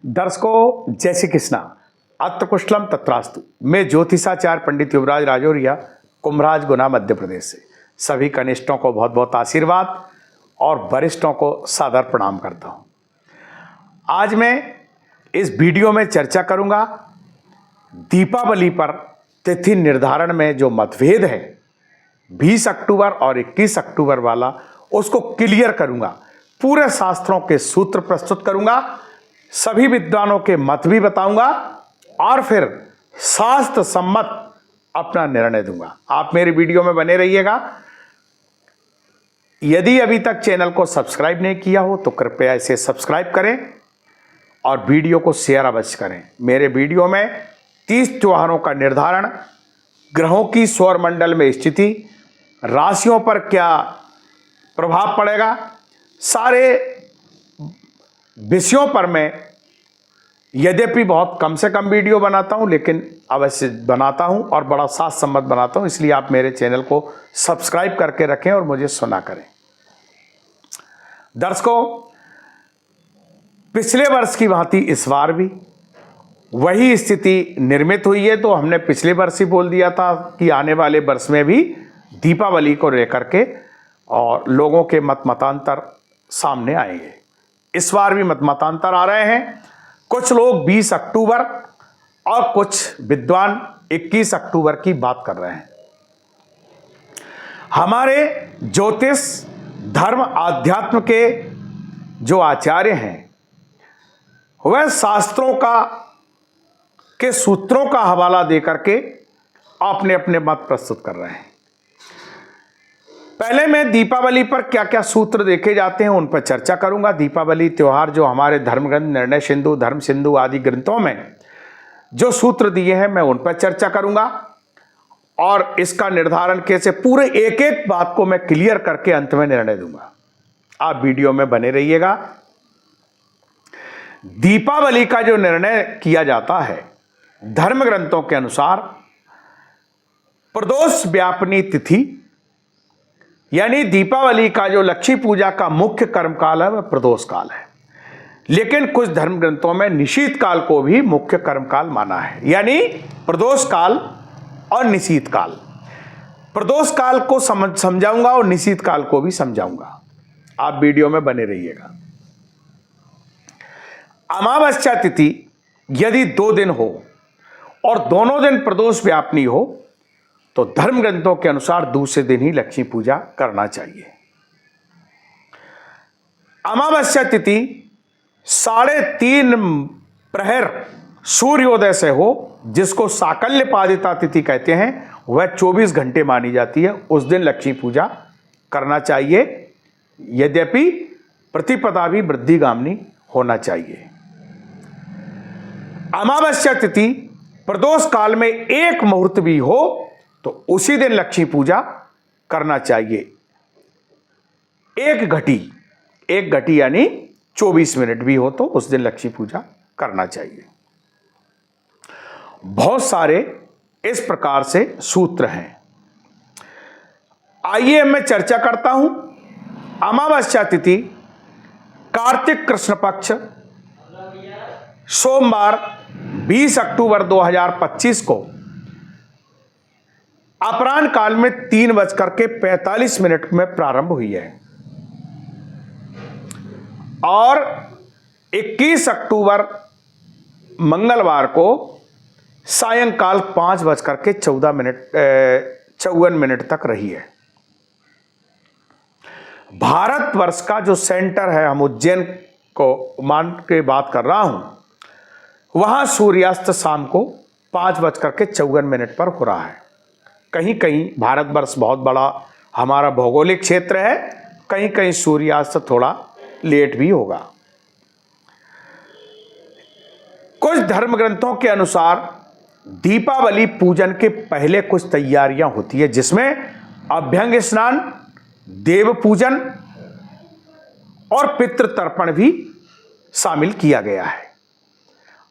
दर्शकों, जय श्री कृष्णा। अत्र कुशलम तत्रास्तु। मैं ज्योतिषाचार्य पंडित युवराज राजौरिया, कुम्भराज, गुना, मध्य प्रदेश से सभी कनिष्ठों को बहुत बहुत आशीर्वाद और वरिष्ठों को सादर प्रणाम करता हूं। आज मैं इस वीडियो में चर्चा करूंगा दीपावली पर तिथि निर्धारण में जो मतभेद है 20 अक्टूबर और 21 अक्टूबर वाला, उसको क्लियर करूंगा। पूरे शास्त्रों के सूत्र प्रस्तुत करूंगा, सभी विद्वानों के मत भी बताऊंगा और फिर शास्त्र सम्मत अपना निर्णय दूंगा। आप मेरी वीडियो में बने रहिएगा। यदि अभी तक चैनल को सब्सक्राइब नहीं किया हो तो कृपया इसे सब्सक्राइब करें और वीडियो को शेयर अवश्य करें। मेरे वीडियो में 30 त्योहारों का निर्धारण, ग्रहों की सौरमंडल में स्थिति, राशियों पर क्या प्रभाव पड़ेगा, सारे विषयों पर मैं यद्यपि बहुत कम से कम वीडियो बनाता हूं, लेकिन अवश्य बनाता हूं और बड़ा शास्त्र सम्मत बनाता हूं। इसलिए आप मेरे चैनल को सब्सक्राइब करके रखें और मुझे सुना करें। दर्शकों, पिछले वर्ष की भांति इस बार भी वही स्थिति निर्मित हुई है। तो हमने पिछले वर्ष ही बोल दिया था कि आने वाले वर्ष में भी दीपावली को लेकर के और लोगों के मतांतर सामने आएंगे। इस बार भी मतांतर आ रहे हैं। कुछ लोग 20 अक्टूबर और कुछ विद्वान 21 अक्टूबर की बात कर रहे हैं। हमारे ज्योतिष, धर्म, आध्यात्म के जो आचार्य हैं वह शास्त्रों के सूत्रों का हवाला देकर के अपने अपने मत प्रस्तुत कर रहे हैं। पहले मैं दीपावली पर क्या क्या सूत्र देखे जाते हैं उन पर चर्चा करूंगा। दीपावली त्योहार जो हमारे धर्म ग्रंथ, निर्णय सिंधु, धर्म सिंधु आदि ग्रंथों में जो सूत्र दिए हैं मैं उन पर चर्चा करूंगा और इसका निर्धारण कैसे, पूरे एक एक बात को मैं क्लियर करके अंत में निर्णय दूंगा। आप वीडियो में बने रहिएगा। दीपावली का जो निर्णय किया जाता है धर्म ग्रंथों के अनुसार प्रदोष व्यापनी तिथि, यानी दीपावली का जो लक्ष्मी पूजा का मुख्य कर्मकाल है वह प्रदोष काल है। लेकिन कुछ धर्म ग्रंथों में निशीथ काल को भी मुख्य कर्मकाल माना है, यानी प्रदोष काल और निशीथ काल। प्रदोष काल को समझाऊंगा और निशीथ काल को भी समझाऊंगा। आप वीडियो में बने रहिएगा। अमावस्या तिथि यदि 2 दिन हो और दोनों दिन प्रदोष व्यापनी हो तो धर्म ग्रंथों के अनुसार दूसरे दिन ही लक्ष्मी पूजा करना चाहिए। अमावस्या तिथि 3:30 प्रहर सूर्योदय से हो, जिसको साकल्यपादिता तिथि कहते हैं, वह 24 घंटे मानी जाती है। उस दिन लक्ष्मी पूजा करना चाहिए, यद्यपि प्रतिपदा भी वृद्धिगामिनी होना चाहिए। अमावस्या तिथि प्रदोष काल में एक मुहूर्त भी हो तो उसी दिन लक्ष्मी पूजा करना चाहिए। एक घटी यानी 24 मिनट भी हो तो उस दिन लक्ष्मी पूजा करना चाहिए। बहुत सारे इस प्रकार से सूत्र हैं। आइए मैं चर्चा करता हूं। अमावस्या तिथि कार्तिक कृष्ण पक्ष सोमवार 20 अक्टूबर 2025 को अपराह्न काल में 3:45 में प्रारंभ हुई है और 21 अक्टूबर मंगलवार को सायंकाल 5:54 तक रही है। भारतवर्ष का जो सेंटर है, हम उज्जैन को मान के बात कर रहा हूं, वहां सूर्यास्त शाम को 5:54 पर हो रहा है। कहीं कहीं भारतवर्ष बहुत बड़ा हमारा भौगोलिक क्षेत्र है, कहीं कहीं सूर्यास्त थोड़ा लेट भी होगा। कुछ धर्म ग्रंथों के अनुसार दीपावली पूजन के पहले कुछ तैयारियां होती है, जिसमें अभ्यंग स्नान, देव पूजन और पितृ तर्पण भी शामिल किया गया है।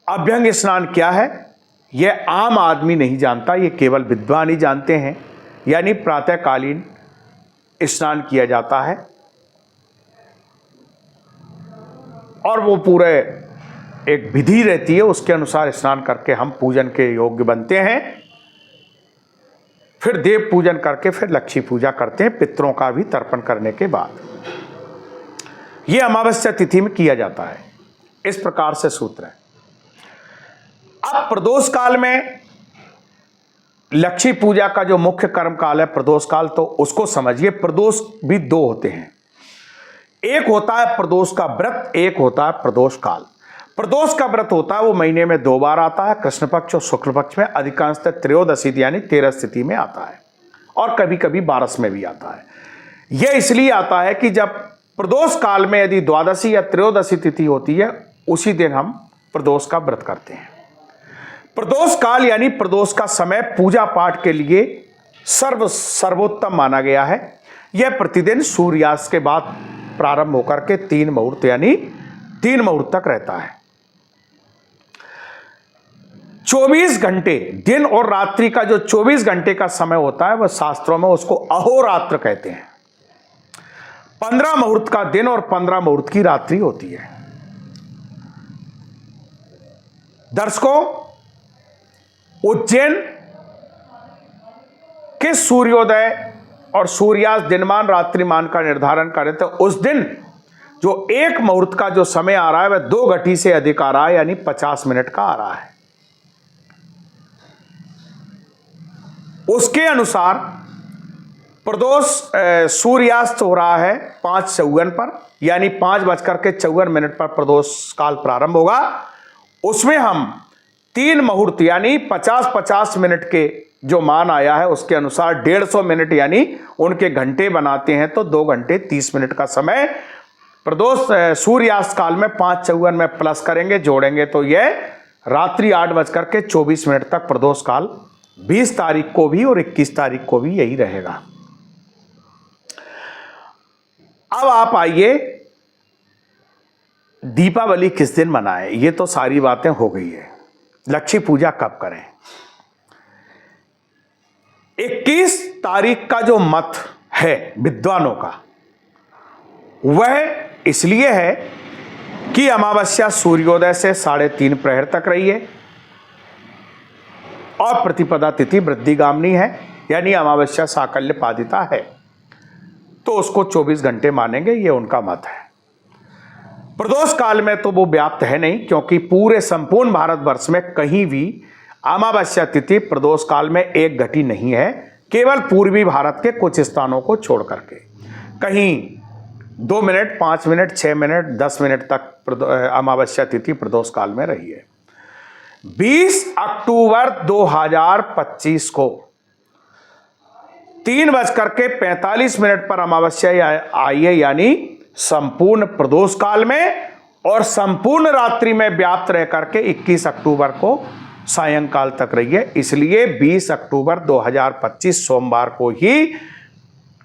अभ्यंग स्नान क्या है यह आम आदमी नहीं जानता, ये केवल विद्वान ही जानते हैं। यानी प्रातःकालीन स्नान किया जाता है और वो पूरे एक विधि रहती है, उसके अनुसार स्नान करके हम पूजन के योग्य बनते हैं। फिर देव पूजन करके फिर लक्ष्मी पूजा करते हैं, पितरों का भी तर्पण करने के बाद। यह अमावस्या तिथि में किया जाता है। इस प्रकार से सूत्र है। अब प्रदोष काल में लक्ष्मी पूजा का जो मुख्य कर्म काल है प्रदोष काल, तो उसको समझिए। प्रदोष भी दो होते हैं, एक होता है प्रदोष का व्रत, एक होता है प्रदोष काल। प्रदोष का व्रत होता है वो महीने में 2 बार आता है, कृष्ण पक्ष और शुक्ल पक्ष में, अधिकांशतः त्रयोदशी यानी 13 तिथि में आता है, और कभी कभी 12 में भी आता है। यह इसलिए आता है कि जब प्रदोष काल में यदि द्वादशी या त्रयोदशी तिथि होती है, उसी दिन हम प्रदोष का व्रत करते हैं। प्रदोष काल यानी प्रदोष का समय पूजा पाठ के लिए सर्वोत्तम माना गया है। यह प्रतिदिन सूर्यास्त के बाद प्रारंभ होकर के 3 मुहूर्त यानी 3 मुहूर्त तक रहता है। 24 घंटे दिन और रात्रि का जो 24 घंटे का समय होता है वह शास्त्रों में उसको अहोरात्र कहते हैं। 15 मुहूर्त का दिन और 15 मुहूर्त की रात्रि होती है। दर्शकों, उज्जैन के सूर्योदय और सूर्यास्त दिनमान रात्रिमान का निर्धारण करें तो उस दिन जो 1 मुहूर्त का जो समय आ रहा है वह 2 घटी से अधिक आ रहा है, यानी 50 मिनट का आ रहा है। उसके अनुसार प्रदोष सूर्यास्त हो रहा है 5:54 पर, यानी 5:54 पर प्रदोष काल प्रारंभ होगा। उसमें हम 3 मुहूर्त यानी 50-50 मिनट के जो मान आया है उसके अनुसार 150 मिनट यानी उनके घंटे बनाते हैं, तो 2 घंटे 30 मिनट का समय प्रदोष सूर्यास्त काल में 5:54 में प्लस करेंगे, जोड़ेंगे तो यह रात्रि 8:24 तक प्रदोष काल 20 तारीख को भी और 21 तारीख को भी यही रहेगा। अब आप आइए, दीपावली किस दिन मनाएं, ये तो सारी बातें हो गई है। लक्ष्मी पूजा कब करें? 21 तारीख का जो मत है विद्वानों का वह इसलिए है कि अमावस्या सूर्योदय से 3:30 प्रहर तक रही है और प्रतिपदा तिथि वृद्धिगामिनी है, यानी अमावस्या साकल्य पादिता है, तो उसको 24 घंटे मानेंगे, ये उनका मत है। प्रदोष काल में तो वो व्याप्त है नहीं, क्योंकि पूरे संपूर्ण भारतवर्ष में कहीं भी अमावस्या तिथि प्रदोष काल में 1 घटी नहीं है, केवल पूर्वी भारत के कुछ स्थानों को छोड़ करके। कहीं 2 मिनट, 5 मिनट, 6 मिनट, 10 मिनट तक अमावस्या तिथि प्रदोष काल में रही है। 20 अक्टूबर 2025 को 3:45 पर अमावस्या आई है, यानी संपूर्ण प्रदोष काल में और संपूर्ण रात्रि में व्याप्त रह करके 21 अक्टूबर को सायंकाल तक रही है। इसलिए 20 अक्टूबर 2025 सोमवार को ही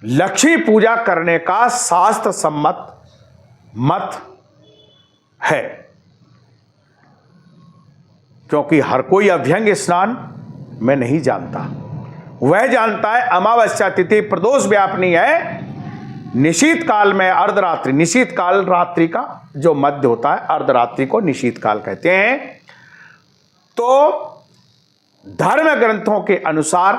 लक्ष्मी पूजा करने का शास्त्र सम्मत मत है, क्योंकि हर कोई अभ्यंग स्नान में नहीं जानता। वह जानता है अमावस्या तिथि प्रदोष व्यापनी है, निशीत काल में अर्धरात्रि, निशीत काल रात्रि का जो मध्य होता है अर्धरात्रि को निशीत काल कहते हैं। तो धर्म ग्रंथों के अनुसार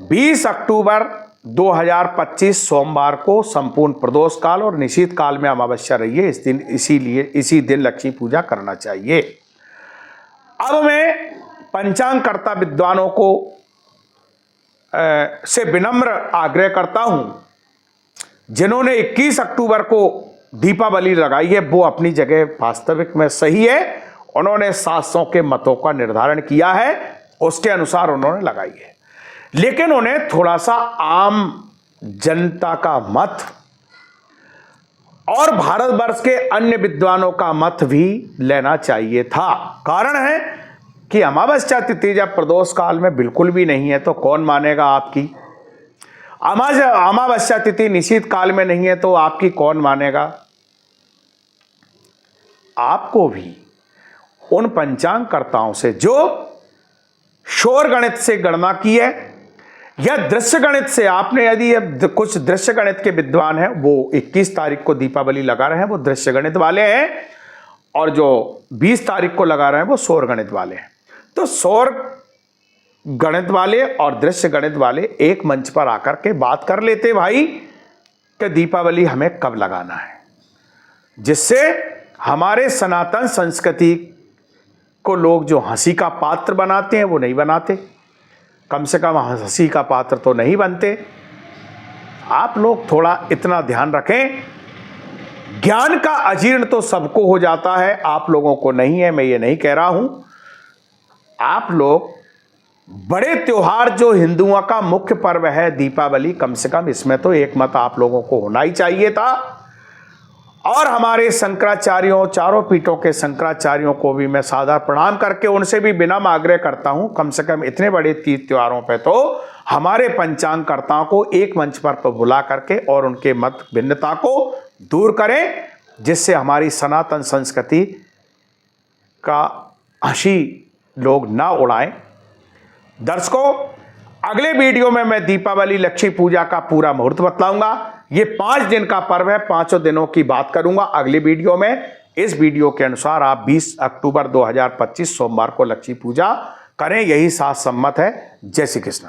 20 अक्टूबर 2025 सोमवार को संपूर्ण प्रदोष काल और निशीत काल में अमावस्या रही है। इस दिन इसीलिए इसी दिन लक्ष्मी पूजा करना चाहिए। अब मैं पंचांगकर्ता विद्वानों को से विनम्र आग्रह करता हूं, जिन्होंने 21 अक्टूबर को दीपावली लगाई है वो अपनी जगह वास्तविक में सही है। उन्होंने शास्त्रों के मतों का निर्धारण किया है, उसके अनुसार उन्होंने लगाई है, लेकिन उन्हें थोड़ा सा आम जनता का मत और भारतवर्ष के अन्य विद्वानों का मत भी लेना चाहिए था। कारण है कि अमावस्या तिथि जब प्रदोष काल में बिल्कुल भी नहीं है तो कौन मानेगा आपकी? अमावस्या तिथि निशीत काल में नहीं है तो आपकी कौन मानेगा? आपको भी उन पंचांगकर्ताओं से जो शोर गणित से गणना की है या दृश्य गणित से, आपने यदि कुछ दृश्य गणित के विद्वान हैं वो 21 तारीख को दीपावली लगा रहे हैं, वो दृश्य गणित वाले हैं, और जो 20 तारीख को लगा रहे हैं वो सौर गणित वाले हैं। तो सौर गणित वाले और दृश्य गणित वाले एक मंच पर आकर के बात कर लेते भाई कि दीपावली हमें कब लगाना है, जिससे हमारे सनातन संस्कृति को लोग जो हंसी का पात्र बनाते हैं वो नहीं बनाते, कम से कम हंसी का पात्र तो नहीं बनते। आप लोग थोड़ा इतना ध्यान रखें, ज्ञान का अजीर्ण तो सबको हो जाता है, आप लोगों को नहीं है, मैं ये नहीं कह रहा हूं। आप लोग बड़े त्योहार जो हिंदुओं का मुख्य पर्व है दीपावली, कम से कम इसमें तो एक मत आप लोगों को होना ही चाहिए था। और हमारे शंकराचार्यों, चारों पीठों के शंकराचार्यों को भी मैं सादर प्रणाम करके उनसे भी विनम्र आग्रह करता हूं, कम से कम इतने बड़े तीज त्योहारों पे तो हमारे पंचांगकर्ताओं को एक मंच पर बुला करके और उनके मत भिन्नता को दूर करें, जिससे हमारी सनातन संस्कृति का हंसी लोग ना उड़ाएं। दर्शकों, अगले वीडियो में मैं दीपावली लक्ष्मी पूजा का पूरा मुहूर्त बतलाऊंगा। ये 5 दिन का पर्व है, 5 दिनों की बात करूंगा अगले वीडियो में। इस वीडियो के अनुसार आप 20 अक्टूबर 2025 सोमवार को लक्ष्मी पूजा करें, यही शास्त्र सम्मत है। जय श्री कृष्ण।